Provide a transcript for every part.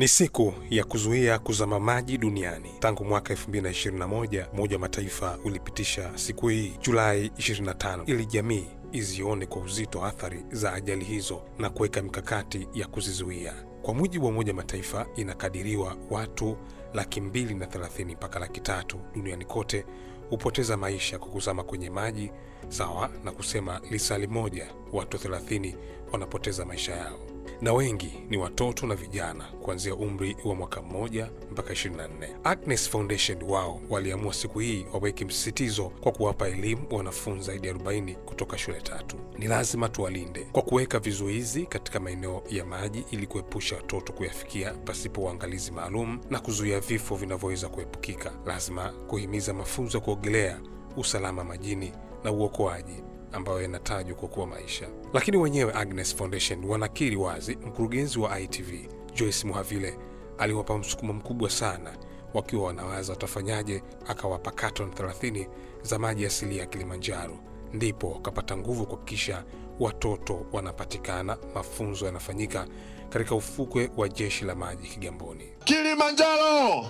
Ni siku ya kuzuia kuzama maji duniani. Tangu mwaka 2021, Umoja wa Mataifa ulipitisha siku hii Julai 25 ili jamii izione kwa uzito athari za ajali hizo na kuweka mikakati ya kuzizuia. Kwa mujibu wa Umoja wa Mataifa, inakadiriwa watu 230,000 mpaka 300,000 duniani kote hupoteza maisha kwa kuzama kwenye maji, sawa na kusema lisali moja watu 30 wanapoteza maisha yao. Na wengi ni watoto na vijana kuanzia umri wa mwaka 1 mpaka 24. Agnes Foundation wao waliamua siku hii waweke msisitizo kwa kuwapa elimu wanafunzi zaidi ya 40 kutoka shule 3. Ni lazima tuwalinde kwa kuweka vizuizi katika maeneo ya maji ili kuepusha watoto kuyafikia pasipo uangalizi maalum na kuzuia vifo vinavyoweza kuepukika. Lazima kuhimiza mafunzo ya kuogelea, usalama majini na uokoaji ambayo yanatajwa kuokoa maisha. Lakini wenyewe Agnes Foundation wanakiri wazi. Mkurugenzi wa ITV Joyce Muhavile aliwapa msukumo mkubwa sana, wakiwa wanawaza watafanyaje, akawapa carton 30 za maji asili ya Kilimanjaro. Ndipo wakapata nguvu kuhakikisha watoto wanapatikana, mafunzo yanafanyika katika ufukwe wa Jeshi la Maji Kigamboni. Kilimanjaro!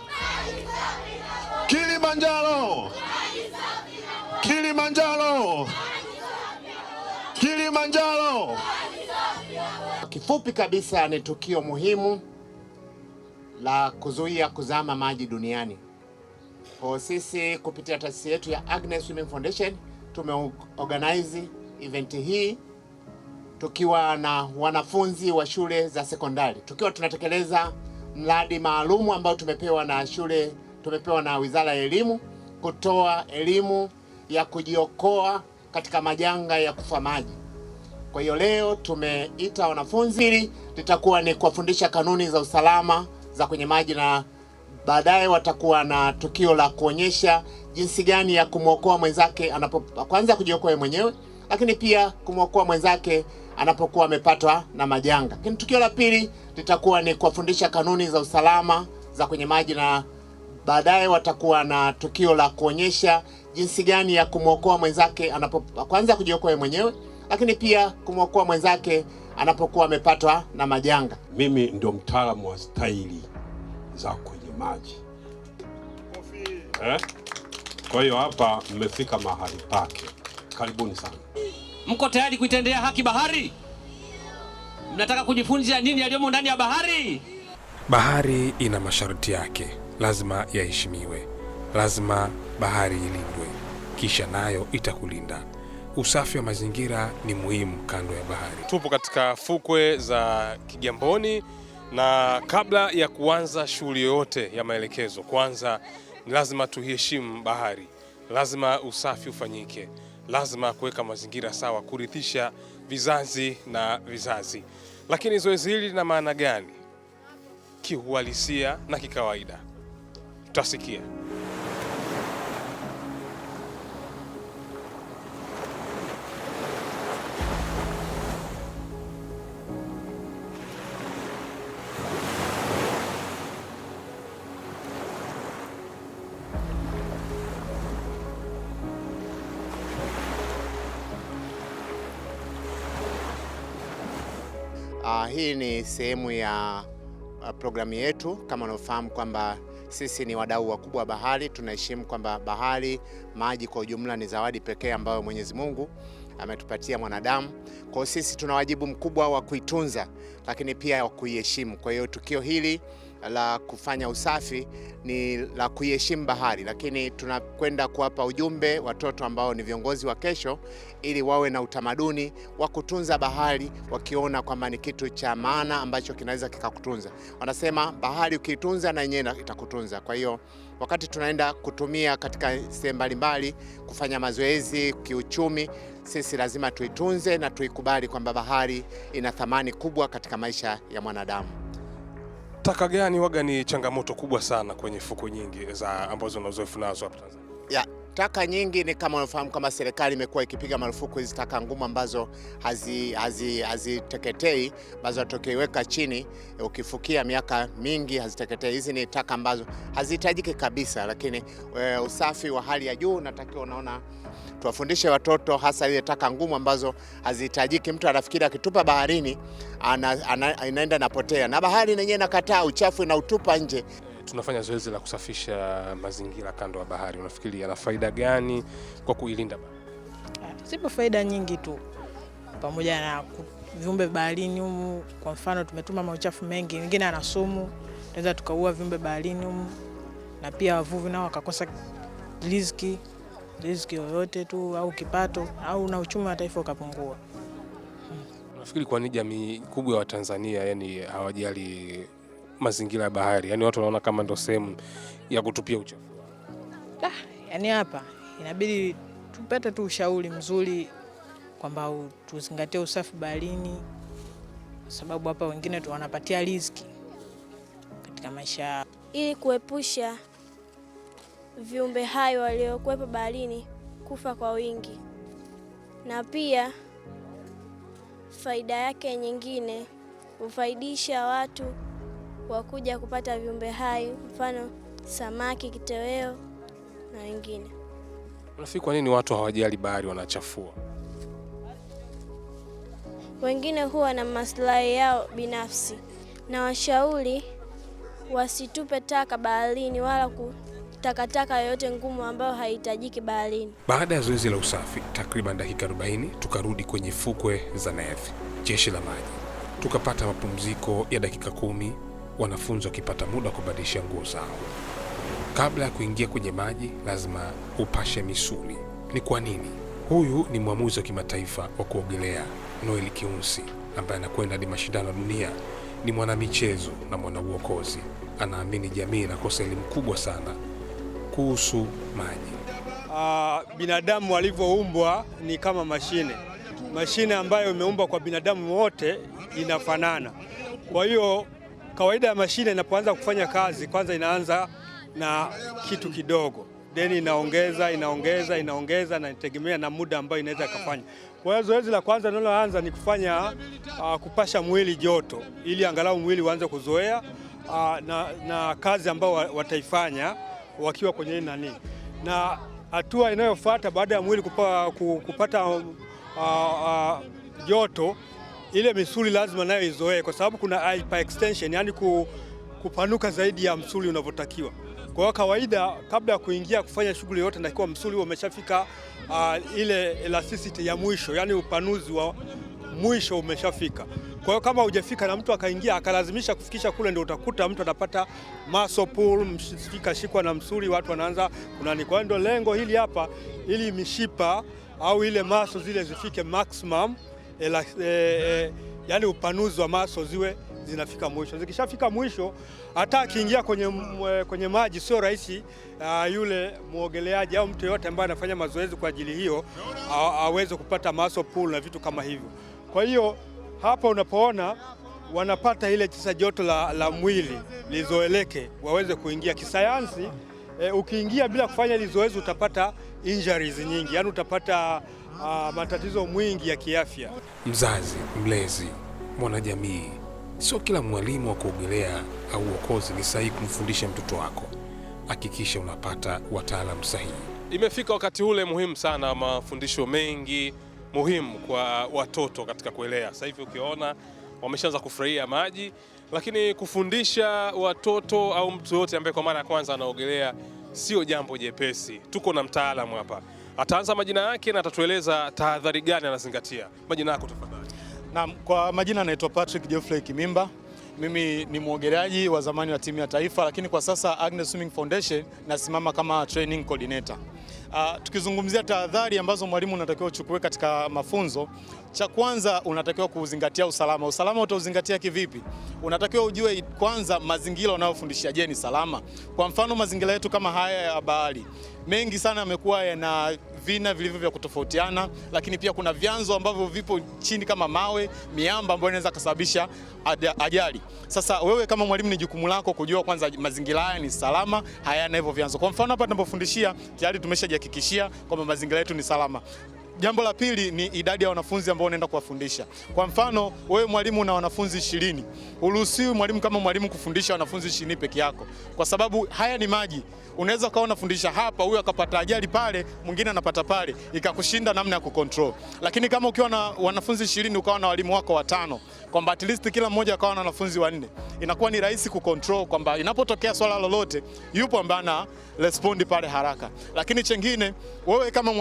Kilimanjaro! Kilimanjaro! Kilimanjaro! Kifupi kabisa, ni tukio muhimu la kuzuia kuzama maji duniani. Kwa sisi kupitia taasisi yetu ya Agnes Women Foundation tumeorganize event hii tukiwa na wanafunzi wa shule za sekondari, tukiwa tunatekeleza mradi maalum ambao tumepewa na Wizara ya Elimu, kutoa elimu ya kujiokoa katika majanga ya kufa maji. Kwa hiyo leo tumeita wanafunzi, litakuwa ni kuwafundisha kanuni za usalama za kwenye maji, na baadaye watakuwa na tukio la kuonyesha jinsi gani ya kumwokoa mwenzake kwanza kujiokoa mwenyewe, lakini pia kumwokoa mwenzake anapokuwa amepatwa na majanga. Lakini tukio la pili litakuwa ni kuwafundisha kanuni za usalama za kwenye maji, na baadaye watakuwa na tukio la kuonyesha jinsi gani ya kumwokoa mwenzake kwanza kujiokoa mwenyewe, lakini pia kumwokoa mwenzake anapokuwa amepatwa na majanga. Mimi ndio mtaalamu wa staili za kwenye maji. Kwa hiyo hapa mmefika mahali pake. Karibuni sana. Mko tayari kuitendea haki bahari? Mnataka kujifunza nini yaliyomo ndani ya bahari? Bahari ina masharti yake, lazima yaheshimiwe. Lazima bahari ilindwe, kisha nayo itakulinda. Usafi wa mazingira ni muhimu kando ya bahari. Tupo katika fukwe za Kigamboni, na kabla ya kuanza shughuli yoyote ya maelekezo, kwanza ni lazima tuheshimu bahari. Lazima usafi ufanyike, lazima kuweka mazingira sawa, kurithisha vizazi na vizazi. Lakini zoezi hili lina maana gani kiuhalisia na kikawaida? Tutasikia. Hii ni sehemu ya programu yetu. Kama unafahamu kwamba sisi ni wadau wakubwa wa bahari, tunaheshimu kwamba bahari, maji kwa ujumla ni zawadi pekee ambayo Mwenyezi Mungu ametupatia mwanadamu. Kwa sisi tuna wajibu mkubwa wa kuitunza, lakini pia wa kuiheshimu. Kwa hiyo tukio hili la kufanya usafi ni la kuiheshimu bahari, lakini tunakwenda kuwapa ujumbe watoto ambao ni viongozi wa kesho, ili wawe na utamaduni wa kutunza bahari, wakiona kwamba ni kitu cha maana ambacho kinaweza kikakutunza. Wanasema bahari ukiitunza na yenyewe itakutunza. Kwa hiyo wakati tunaenda kutumia katika sehemu mbalimbali kufanya mazoezi kiuchumi, sisi lazima tuitunze na tuikubali kwamba bahari ina thamani kubwa katika maisha ya mwanadamu. Taka gani waga ni changamoto kubwa sana kwenye fukwe nyingi za ambazo na uzoefu nazo hapa Tanzania? Taka nyingi ni kama unafahamu, kama serikali imekuwa ikipiga marufuku hizi taka ngumu ambazo haziteketei, ambazo tukiweka chini ukifukia miaka mingi haziteketei. Hizi ni taka ambazo hazihitajiki kabisa, lakini usafi wa hali ya juu unatakiwa. Unaona, tuwafundishe watoto hasa ile taka ngumu ambazo hazihitajiki. Mtu anafikiri akitupa baharini inaenda napotea, na bahari yenyewe inakataa uchafu na utupa nje. Tunafanya zoezi la kusafisha mazingira kando ya bahari. Unafikiri yana faida gani kwa kuilinda bahari? Zipo faida nyingi tu, pamoja na viumbe baharini humu. Kwa mfano, tumetuma mauchafu mengi, wengine ana sumu, tunaweza tukaua viumbe baharini humu, na pia wavuvi nao wakakosa riziki yoyote tu, au kipato, au na uchumi wa taifa ukapungua. Unafikiri kwa nini jamii kubwa ya Watanzania yani hawajali mazingira ya bahari? Yani watu wanaona kama ndo sehemu ya kutupia uchafu. Yani hapa inabidi tupate tu ushauri mzuri kwamba tuzingatie usafi baharini, sababu hapa wengine tu wanapatia riziki katika maisha, ili kuepusha viumbe hai waliokuwepo baharini kufa kwa wingi. Na pia faida yake nyingine, hufaidisha watu wakuja kupata viumbe hai, mfano samaki, kitoweo na wengine. Unafikiri kwa nini watu hawajali bahari, wanachafua? Wengine huwa na maslahi yao binafsi, na washauri wasitupe taka baharini wala takataka yoyote ngumu ambayo haihitajiki baharini. Baada ya zoezi la usafi takriban dakika 40, tukarudi kwenye fukwe za Nethi, jeshi la maji. Tukapata mapumziko ya dakika 10, wanafunzi wakipata muda kubadilisha nguo zao. Kabla ya kuingia kwenye maji lazima upashe misuli. Ni kwa nini? Huyu ni mwamuzi wa kimataifa wa kuogelea Noel Kiunsi, ambaye anakwenda hadi mashindano ya dunia. Ni mwanamichezo na mwanauokozi. Anaamini jamii inakosa elimu kubwa sana kuhusu maji. Binadamu walivyoumbwa ni kama mashine ambayo imeumbwa kwa binadamu wote inafanana. Kwa hiyo kawaida ya mashine inapoanza kufanya kazi, kwanza inaanza na kitu kidogo, then inaongeza na inategemea na muda ambao inaweza kufanya. Kwa hiyo zoezi la kwanza linaloanza ni kufanya kupasha mwili joto, ili angalau mwili uanze kuzoea na kazi ambao wataifanya wakiwa kwenye nani. Na hatua inayofuata baada ya mwili kupata joto, ile misuli lazima nayo izoee, kwa sababu kuna hyperextension, yani kupanuka zaidi ya msuli unavyotakiwa. Kwa hiyo kawaida kabla ya kuingia kufanya shughuli yote natakiwa msuli umeshafika ile elasticity ya mwisho, yani upanuzi wa mwisho umeshafika. Kwa hiyo kama hujafika na mtu akaingia akalazimisha kufikisha kule, ndio utakuta mtu anapata muscle pull, mshika shikwa na msuli, watu wanaanza kunani. Kwa hiyo ndio lengo hili hapa, ili mishipa au ile muscle zile zifike maximum, yani upanuzi wa muscle ziwe zinafika mwisho. Zikishafika mwisho, hata akiingia kwenye maji sio rahisi yule muogeleaji au mtu yote ambaye anafanya mazoezi kwa ajili hiyo aweze kupata muscle pull na vitu kama hivyo. Kwa hiyo hapa unapoona wanapata ile tisa joto la mwili lizoeleke waweze kuingia. Kisayansi, ukiingia bila kufanya ile zoezi utapata injuries nyingi, yani utapata matatizo mwingi ya kiafya. Mzazi, mlezi, mwanajamii, sio kila mwalimu wa kuogelea au uokozi ni sahihi kumfundisha mtoto wako. Hakikisha unapata wataalamu sahihi. Imefika wakati ule muhimu sana, mafundisho mengi muhimu kwa watoto katika kuelea. Sasa hivi ukiona wameshaanza kufurahia maji, lakini kufundisha watoto au mtu yote ambaye kwa mara ya kwanza anaogelea sio jambo jepesi. Tuko na mtaalamu hapa, ataanza majina yake na atatueleza tahadhari gani anazingatia. Majina yako tafadhali. Naam, kwa majina naitwa Patrick Geoffrey Kimimba. Mimi ni muogeleaji wa zamani wa timu ya taifa, lakini kwa sasa Agnes Swimming Foundation nasimama kama training coordinator. Tukizungumzia tahadhari ambazo mwalimu unatakiwa uchukue katika mafunzo, cha kwanza unatakiwa kuzingatia usalama. Usalama utauzingatia kivipi? Unatakiwa ujue kwanza mazingira unayofundishia, je, ni salama? Kwa mfano mazingira yetu kama haya ya bahari, mengi sana yamekuwa yana vina vilivyo vya kutofautiana, lakini pia kuna vyanzo ambavyo vipo chini kama mawe, miamba ambayo inaweza kusababisha ajali. Sasa wewe kama mwalimu ni jukumu lako kujua kwanza mazingira haya ni salama, hayana hivyo vyanzo. Kwa mfano hapa tunapofundishia tayari tumeshajihakikishia kwamba mazingira yetu ni salama. Jambo la pili ni idadi ya wanafunzi ambao unaenda kuwafundisha. Kwa mfano, wewe mwalimu una wanafunzi 20. Uruhusiwi mwalimu kama mwalimu kufundisha wanafunzi 20 peke yako. Kwa sababu haya ni maji. Unaweza ukawa unafundisha hapa, huyu akapata ajali pale, mwingine anapata pale, ikakushinda namna ya kucontrol. Lakini kama ukiwa na wanafunzi 20 ukawa na walimu wako 5, kwamba at least kila mmoja akawa na wanafunzi 4, inakuwa ni rahisi kucontrol kwamba inapotokea swala lolote yupo ambaye ana respond pale haraka. Lakini chengine, wewe kama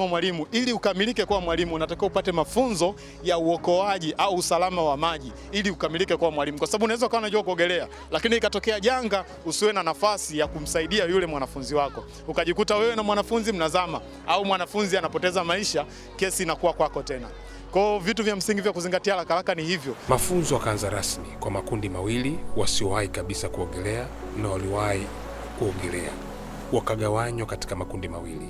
mwalimu ili ukamilike kuwa mwalimu unatakiwa upate mafunzo ya uokoaji au usalama wa maji ili ukamilike kuwa mwalimu. Kwa sababu unaweza kuwa unajua kuogelea, lakini ikatokea janga usiwe na nafasi ya kumsaidia yule mwanafunzi wako. Ukajikuta wewe na mwanafunzi mnazama au mwanafunzi anapoteza maisha, kesi inakuwa kwako tena. Kwa vitu vya msingi vya kuzingatia haraka ni hivyo. Mafunzo yakaanza rasmi kwa makundi mawili, wasiowahi kabisa kuogelea na waliwahi kuogelea. Wakagawanywa katika makundi mawili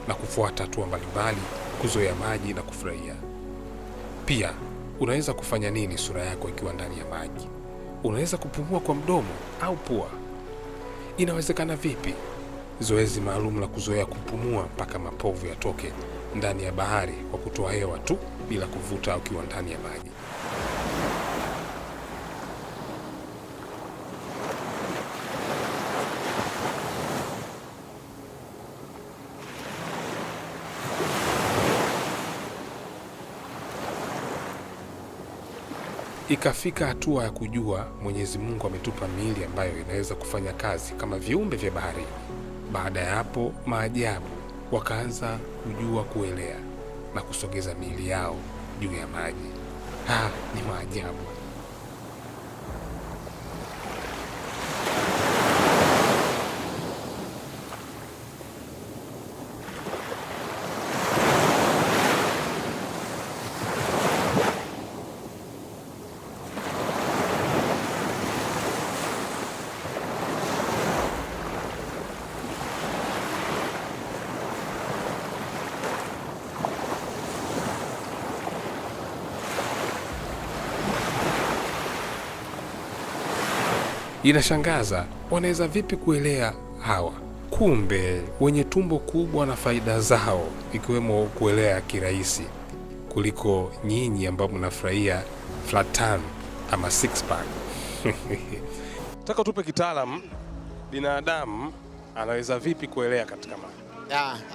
na kufuata hatua mbalimbali kuzoea maji na kufurahia. Pia, unaweza kufanya nini sura yako ikiwa ndani ya maji? Unaweza kupumua kwa mdomo au pua? Inawezekana vipi? Zoezi maalum la kuzoea kupumua mpaka mapovu yatoke ndani ya bahari kwa kutoa hewa tu bila kuvuta ukiwa ndani ya maji. Ikafika hatua ya kujua Mwenyezi Mungu ametupa miili ambayo inaweza kufanya kazi kama viumbe vya baharini. Baada ya hapo, maajabu, wakaanza kujua kuelea na kusogeza miili yao juu ya maji. Ni maajabu. Inashangaza, wanaweza vipi kuelea hawa? Kumbe wenye tumbo kubwa na faida zao, ikiwemo kuelea kirahisi kuliko nyinyi ambao mnafurahia flat tummy ama six pack. Nataka tupe kitaalamu, binadamu anaweza vipi kuelea katika maji?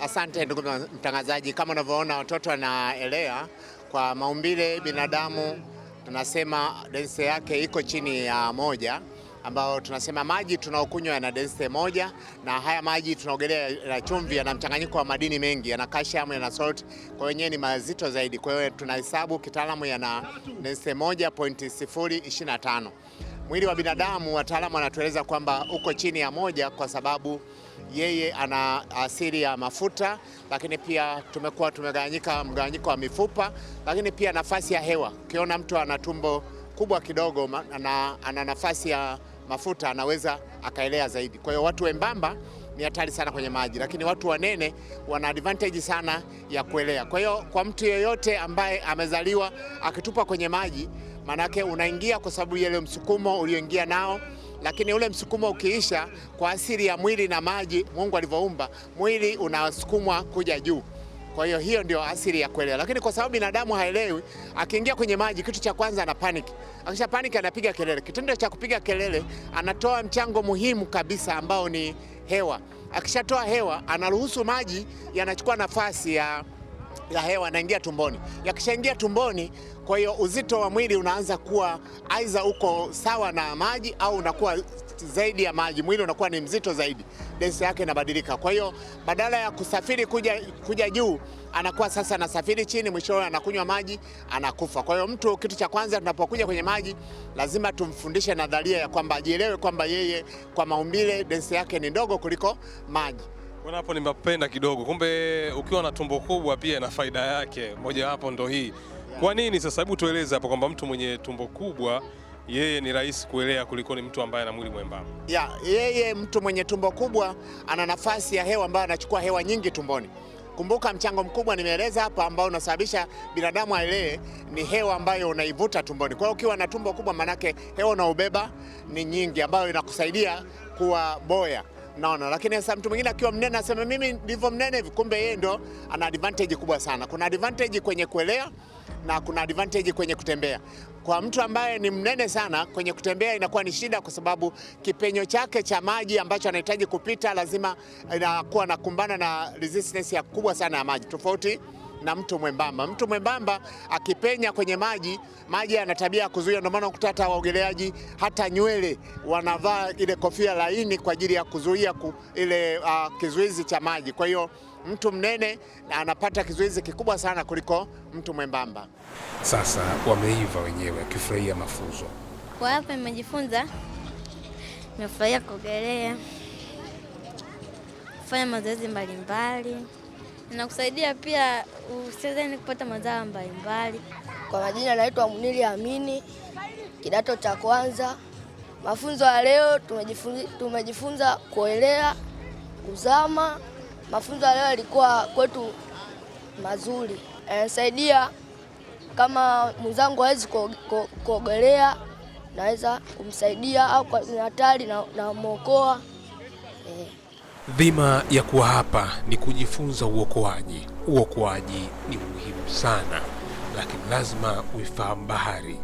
Asante ndugu mtangazaji. Kama unavyoona watoto wanaelea kwa maumbile, binadamu tunasema density yake iko chini ya 1, ambao tunasema maji tunaokunywa yana density 1, na haya maji tunaogelea na chumvi yana mchanganyiko wa madini mengi, yana calcium, yana salt, kwa wenyewe ni mazito zaidi. Kwa hiyo tunahesabu kitaalamu yana density 1.025. Mwili wa binadamu wataalamu wanatueleza kwamba uko chini ya 1 kwa sababu yeye ana asili ya mafuta, lakini pia tumekuwa mgawanyiko wa mifupa, lakini pia nafasi ya hewa. Ukiona mtu ana tumbo kubwa kidogo ana nafasi ya mafuta, anaweza akaelea zaidi. Kwa hiyo watu wembamba ni hatari sana kwenye maji, lakini watu wanene wana advantage sana ya kuelea. Kwa hiyo kwa mtu yeyote ambaye amezaliwa akitupa kwenye maji, manake unaingia kwa sababu ile msukumo ulioingia nao, lakini ule msukumo ukiisha, kwa asili ya mwili na maji Mungu alivyoumba, mwili unasukumwa kuja juu. Kwa hiyo hiyo ndio asili ya kuelewa. Lakini kwa sababu binadamu haelewi, akiingia kwenye maji kitu cha kwanza ana panic. Akisha panic anapiga kelele. Kitendo cha kupiga kelele anatoa mchango muhimu kabisa ambao ni hewa. Akishatoa hewa anaruhusu maji yanachukua nafasi ya hewa, anaingia tumboni. Yakishaingia tumboni, kwa hiyo uzito wa mwili unaanza kuwa aidha uko sawa na maji au unakuwa zaidi ya maji, mwili unakuwa ni mzito zaidi, density yake inabadilika. Kwa hiyo badala ya kusafiri kuja juu, anakuwa sasa anasafiri chini, mwisho anakunywa maji, anakufa. Kwa hiyo mtu, kitu cha kwanza tunapokuja kwenye maji, lazima tumfundishe nadharia ya kwamba ajielewe kwamba yeye kwa maumbile density yake ni ndogo kuliko maji. Kuna hapo nimependa kidogo, kumbe ukiwa na tumbo kubwa pia na faida yake moja hapo ndo hii. Kwa nini sasa? Hebu tueleze hapo kwamba mtu mwenye tumbo kubwa yeye ni rahisi kuelea kuliko ni mtu ambaye ana mwili mwembamba. Yeye mtu mwenye tumbo kubwa ana nafasi ya hewa ambayo anachukua hewa nyingi tumboni. Kumbuka mchango mkubwa nimeeleza hapa ambao unasababisha binadamu aelee ni hewa ambayo unaivuta tumboni. Kwa hiyo ukiwa na tumbo kubwa manake hewa unaobeba ni nyingi ambayo inakusaidia kuwa boya. Naona, lakini sasa mtu mwingine akiwa mnene anasema mimi ndivyo mnene hivi, kumbe yeye ndo ana advantage kubwa sana. Kuna advantage kwenye kuelea na kuna advantage kwenye kutembea. Kwa mtu ambaye ni mnene sana kwenye kutembea inakuwa ni shida, kwa sababu kipenyo chake cha maji ambacho anahitaji kupita lazima inakuwa nakumbana na resistance ya kubwa sana ya maji, tofauti na mtu mwembamba. Mtu mwembamba akipenya kwenye maji ana tabia ya kuzuia. Ndio maana ukuta hata waogeleaji hata nywele wanavaa ile kofia laini kwa ajili ya kuzuia ile kizuizi cha maji. Kwa hiyo mtu mnene anapata kizuizi kikubwa sana kuliko mtu mwembamba. Sasa wameiva wenyewe akifurahia mafunzo. Kwa hapa nimefurahia kuogelea, kufanya mazoezi mbalimbali. Inakusaidia pia usiweze kupata madhara mbalimbali. Kwa majina naitwa Munili Amini, kidato cha kwanza. Mafunzo ya leo tumejifunza kuelea, kuzama. Mafunzo ya leo yalikuwa kwetu mazuri. Saidia kama mwenzangu hawezi kuogelea, naweza kumsaidia, au kwa hatari na muokoa. Dhima ya kuwa hapa ni kujifunza uokoaji. Uokoaji ni muhimu sana, lakini lazima uifahamu bahari.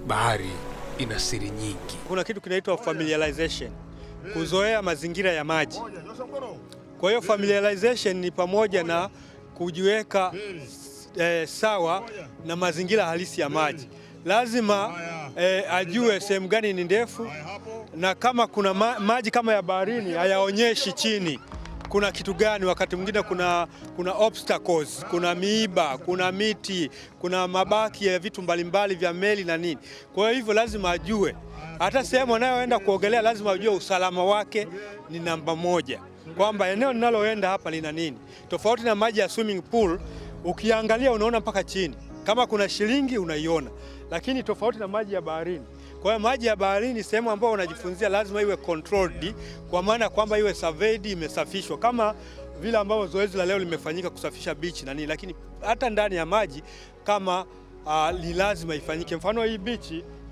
Bahari ina siri nyingi. Kuna kitu kinaitwa familiarization, kuzoea mazingira ya maji. Kwa hiyo familiarization ni pamoja na kujiweka sawa na mazingira halisi ya maji. Lazima ajue sehemu gani ni ndefu, na kama kuna maji kama ya baharini hayaonyeshi chini kuna kitu gani. Wakati mwingine kuna obstacles, kuna miiba, kuna miti, kuna mabaki ya vitu mbalimbali vya meli na nini. Kwa hivyo lazima ajue, hata sehemu anayoenda kuogelea lazima ajue usalama wake ni namba moja, kwamba eneo ninaloenda hapa lina nini. Tofauti na maji ya swimming pool, ukiangalia unaona mpaka chini, kama kuna shilingi unaiona, lakini tofauti na maji ya baharini. Kwa hiyo maji ya baharini, sehemu ambayo unajifunzia lazima iwe controlled, kwa maana kwamba iwe surveyed, imesafishwa, kama vile ambavyo zoezi la leo limefanyika kusafisha beach na nini. Lakini hata ndani ya maji kama ni lazima ifanyike. Mfano hii beach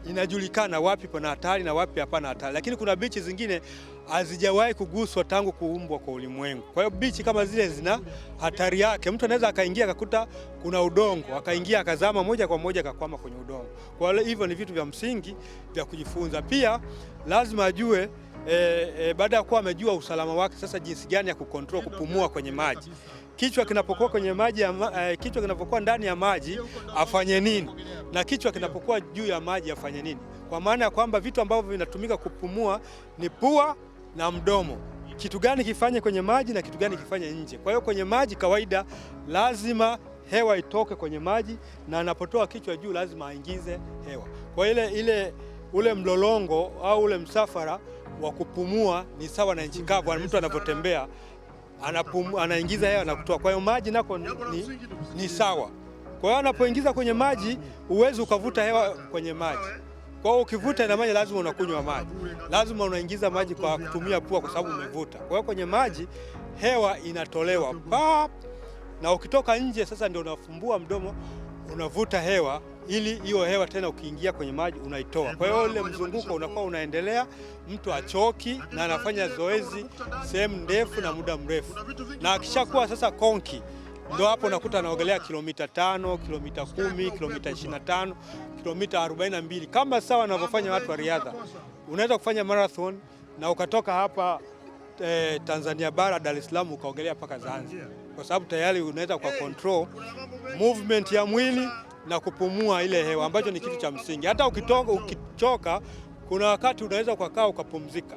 inajulikana wapi pana hatari na wapi hapana hatari, lakini kuna beach zingine hazijawahi kuguswa tangu kuumbwa kwa ulimwengu. Kwa hiyo beach kama zile zina hatari yake. Mtu anaweza akaingia akakuta kuna udongo, akaingia akazama moja kwa moja akakwama kwenye udongo. Kwa hiyo hivyo ni vitu vya msingi vya kujifunza. Pia lazima ajue baada ya kuwa amejua usalama wake, sasa jinsi gani ya kucontrol kupumua kwenye maji. Kichwa kinapokuwa kwenye maji kichwa kinapokuwa ndani ya maji afanye nini, na kichwa kinapokuwa juu ya maji afanye nini. Kwa maana ya kwamba vitu ambavyo vinatumika kupumua ni pua na mdomo. Kitu gani kifanye kwenye maji na kitu gani kifanye nje. Kwa hiyo kwenye maji kawaida lazima hewa itoke kwenye maji, na anapotoa kichwa juu lazima aingize hewa. Kwa ule mlolongo au ule msafara wa kupumua ni sawa na nchi kavu. Mtu anapotembea anaingiza hewa na kutoa. Kwa hiyo maji nako ni sawa. Kwa hiyo anapoingiza kwenye maji uwezi ukavuta hewa kwenye maji. Kwa hiyo ukivuta ina maana lazima unakunywa maji. Lazima unaingiza maji kwa kutumia pua kwa sababu umevuta. Kwa hiyo kwenye maji hewa inatolewa pap, na ukitoka nje sasa ndio unafumbua mdomo, unavuta hewa, ili hiyo hewa tena ukiingia kwenye maji unaitoa. Kwa hiyo ile mzunguko unakuwa unaendelea, mtu achoki na anafanya zoezi sehemu ndefu na muda mrefu. Na akishakuwa sasa konki, ndio hapo unakuta anaogelea kilomita 5, kilomita 10, kilomita 25, kilomita 42, kama sawa wanavyofanya watu wa riadha. Unaweza kufanya marathon na ukatoka hapa Tanzania bara, Dar es Salaam, ukaogelea mpaka Zanzibar, kwa sababu tayari unaweza kwa control movement ya mwili na kupumua ile hewa, ambacho ni kitu cha msingi. Hata ukichoka, kuna wakati unaweza kukaa ukapumzika,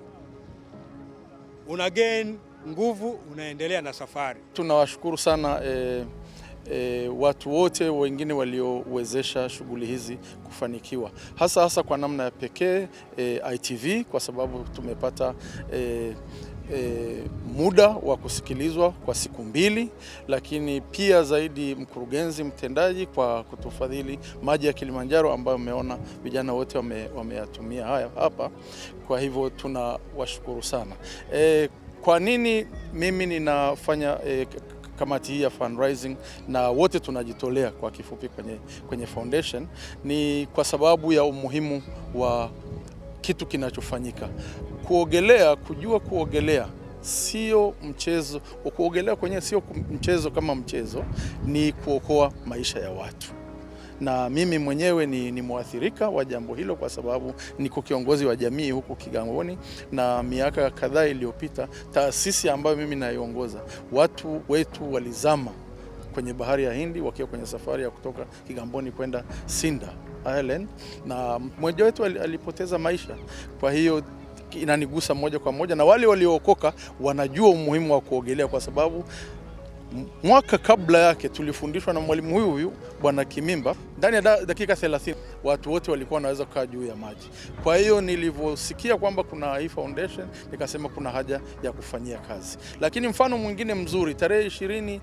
una gain nguvu, unaendelea na safari. Tunawashukuru sana watu wote wengine waliowezesha shughuli hizi kufanikiwa, hasa kwa namna ya pekee ITV, kwa sababu tumepata muda wa kusikilizwa kwa siku 2, lakini pia zaidi mkurugenzi mtendaji kwa kutufadhili maji ya Kilimanjaro ambayo umeona vijana wote wameyatumia haya hapa. Kwa hivyo tunawashukuru sana. Kwa nini mimi ninafanya kamati hii ya fundraising na wote tunajitolea kwa kifupi kwenye foundation? Ni kwa sababu ya umuhimu wa kitu kinachofanyika. Kuogelea, kujua kuogelea sio mchezo. Kuogelea kwenyewe sio mchezo kama mchezo, ni kuokoa maisha ya watu. Na mimi mwenyewe ni mwathirika wa jambo hilo kwa sababu niko kiongozi wa jamii huku Kigamboni, na miaka kadhaa iliyopita taasisi ambayo mimi naiongoza, watu wetu walizama kwenye bahari ya Hindi wakiwa kwenye safari ya kutoka Kigamboni kwenda Sinda Island, na mmoja wetu alipoteza maisha. Kwa hiyo inanigusa moja kwa moja, na wale waliookoka wanajua umuhimu wa kuogelea kwa sababu mwaka kabla yake tulifundishwa na mwalimu huyu Bwana Kimimba, ndani ya dakika 30 watu wote walikuwa wanaweza kukaa juu ya maji. Kwa hiyo nilivyosikia kwamba kuna hii foundation nikasema kuna haja ya kufanyia kazi. Lakini mfano mwingine mzuri, tarehe 23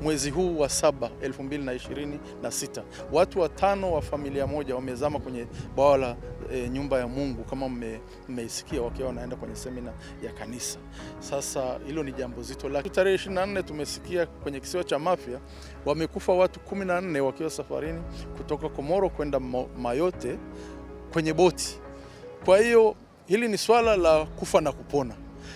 mwezi huu wa 7 2026, watu 5 wa familia moja wamezama kwenye bwawa la nyumba ya Mungu, kama mmeisikia, wakiwa wanaenda kwenye semina ya kanisa. Sasa hilo ni jambo zito. Lakini tarehe 24 tumesikia kwenye kisiwa cha Mafia wamekufa watu 14 wakiwa safarini kutoka Komoro kwenda Mayotte kwenye boti. Kwa hiyo hili ni swala la kufa na kupona.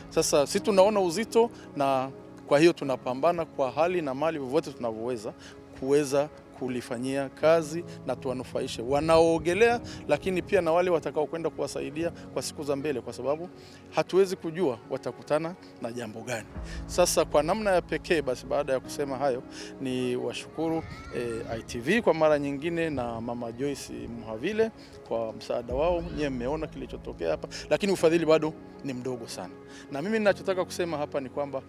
Sasa sisi tunaona uzito, na kwa hiyo tunapambana kwa hali na mali vyovyote tunavyoweza kuweza kulifanyia kazi na tuwanufaishe wanaoogelea, lakini pia na wale watakao kwenda kuwasaidia kwa siku za mbele, kwa sababu hatuwezi kujua watakutana na jambo gani. Sasa kwa namna ya pekee basi, baada ya kusema hayo, ni washukuru ITV kwa mara nyingine na Mama Joyce Muhavile kwa msaada wao. Nyie mmeona kilichotokea hapa, lakini ufadhili bado ni mdogo sana. Na mimi ninachotaka kusema hapa ni kwamba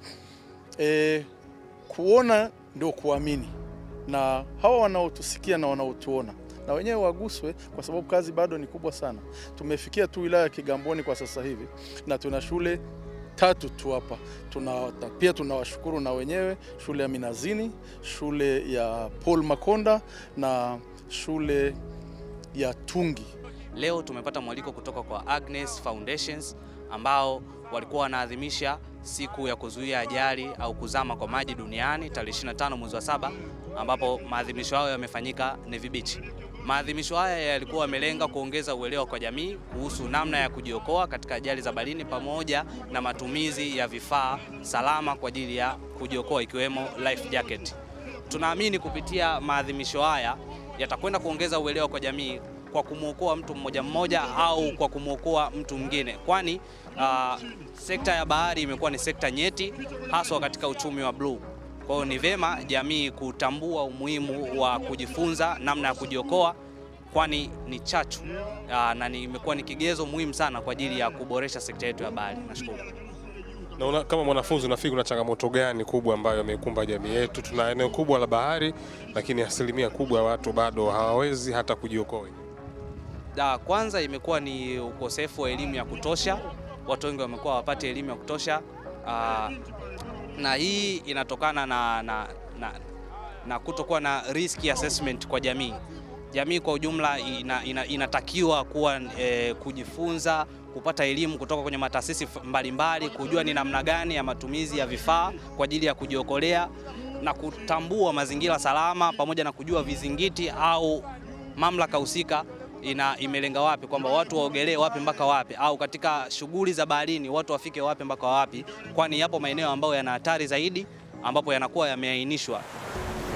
kuona ndio kuamini, na hawa wanaotusikia na wanaotuona na wenyewe waguswe, kwa sababu kazi bado ni kubwa sana. Tumefikia tu wilaya ya Kigamboni kwa sasa hivi na tuna shule 3 tu hapa. Pia tunawashukuru na wenyewe shule ya Minazini, shule ya Paul Makonda na shule ya Tungi. Leo tumepata mwaliko kutoka kwa Agnes Foundations ambao walikuwa wanaadhimisha siku ya kuzuia ajali au kuzama kwa maji duniani tarehe 25 mwezi wa 7, ambapo maadhimisho hayo yamefanyika Navy Beach. Maadhimisho haya yalikuwa yamelenga kuongeza uelewa kwa jamii kuhusu namna ya kujiokoa katika ajali za baharini pamoja na matumizi ya vifaa salama kwa ajili ya kujiokoa ikiwemo life jacket. Tunaamini kupitia maadhimisho haya yatakwenda kuongeza uelewa kwa jamii kwa kumuokoa mtu mmoja mmoja au kwa kumuokoa mtu mwingine, kwani sekta ya bahari imekuwa ni sekta nyeti haswa katika uchumi wa blue. Kwa hiyo ni vema jamii kutambua umuhimu wa kujifunza namna ya kujiokoa, kwani ni chachu na imekuwa ni kigezo muhimu sana kwa ajili ya kuboresha sekta yetu ya bahari. Nashukuru. Na kama mwanafunzi unafikiri kuna changamoto gani kubwa ambayo imeikumba jamii yetu? Tuna eneo kubwa la bahari, lakini asilimia kubwa ya watu bado hawawezi hata kujiokoa. Kwanza imekuwa ni ukosefu wa elimu ya kutosha. Watu wengi wamekuwa hawapati elimu ya kutosha, na hii inatokana na kutokuwa na risk assessment kwa jamii. Jamii kwa ujumla inatakiwa kuwa kujifunza, kupata elimu kutoka kwenye mataasisi mbalimbali, kujua ni namna gani ya matumizi ya vifaa kwa ajili ya kujiokolea na kutambua mazingira salama, pamoja na kujua vizingiti au mamlaka husika imelenga wapi, kwamba watu waogelee wapi mpaka wapi, au katika shughuli za baharini watu wafike wapi mpaka wapi, kwani yapo maeneo ambayo yana hatari zaidi ambapo yanakuwa yameainishwa.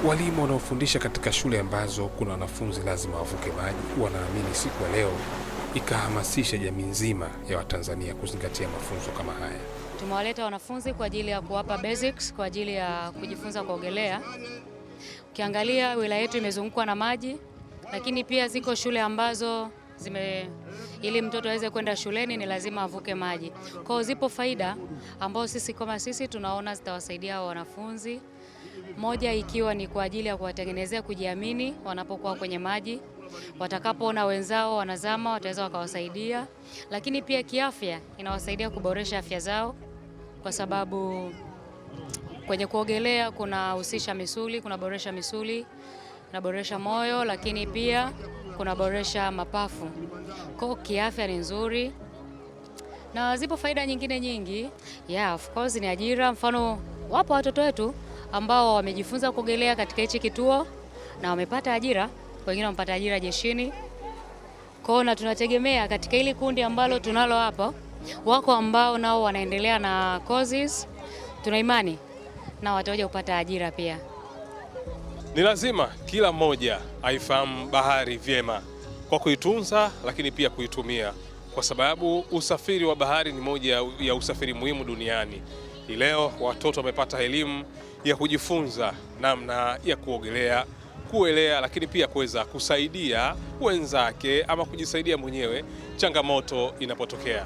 Walimu wanaofundisha katika shule ambazo kuna wanafunzi lazima wavuke maji wanaamini siku ya leo ikahamasisha jamii nzima ya Watanzania kuzingatia mafunzo kama haya. Tumewaleta wanafunzi kwa ajili ya kuwapa basics kwa ajili ya kujifunza kuogelea. Ukiangalia wilaya yetu imezungukwa na maji, lakini pia ziko shule ambazo ili mtoto aweze kwenda shuleni ni lazima avuke maji. Kwa hiyo zipo faida ambao sisi tunaona zitawasaidia wanafunzi. Moja ikiwa ni kwa ajili ya kuwatengenezea kujiamini wanapokuwa kwenye maji. watakapoona wenzao wanazama wataweza wakawasaidia, lakini pia kiafya inawasaidia kuboresha afya zao, kwa sababu kwenye kuogelea kunahusisha misuli, kunaboresha misuli, kunaboresha moyo, lakini pia kunaboresha mapafu. Kwa kiafya ni nzuri na zipo faida nyingine nyingi. Of course ni ajira. Mfano, wapo watoto wetu ambao wamejifunza kuogelea katika hichi kituo na wamepata ajira, wengine wamepata ajira jeshini. Na tunategemea katika hili kundi ambalo tunalo hapa, wako ambao nao wanaendelea na courses, tuna imani na watakuja kupata ajira pia. Ni lazima kila mmoja aifahamu bahari vyema kwa kuitunza, lakini pia kuitumia, kwa sababu usafiri wa bahari ni moja ya usafiri muhimu duniani. Leo watoto wamepata elimu ya kujifunza namna ya kuogelea, kuelea, lakini pia kuweza kusaidia wenzake ama kujisaidia mwenyewe changamoto inapotokea.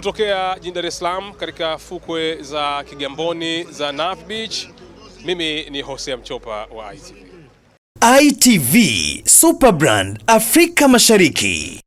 Kutokea jijini Dar es Salaam katika fukwe za Kigamboni za Nav Beach, mimi ni Hosea Mchopa wa ITV. ITV Superbrand Afrika Mashariki.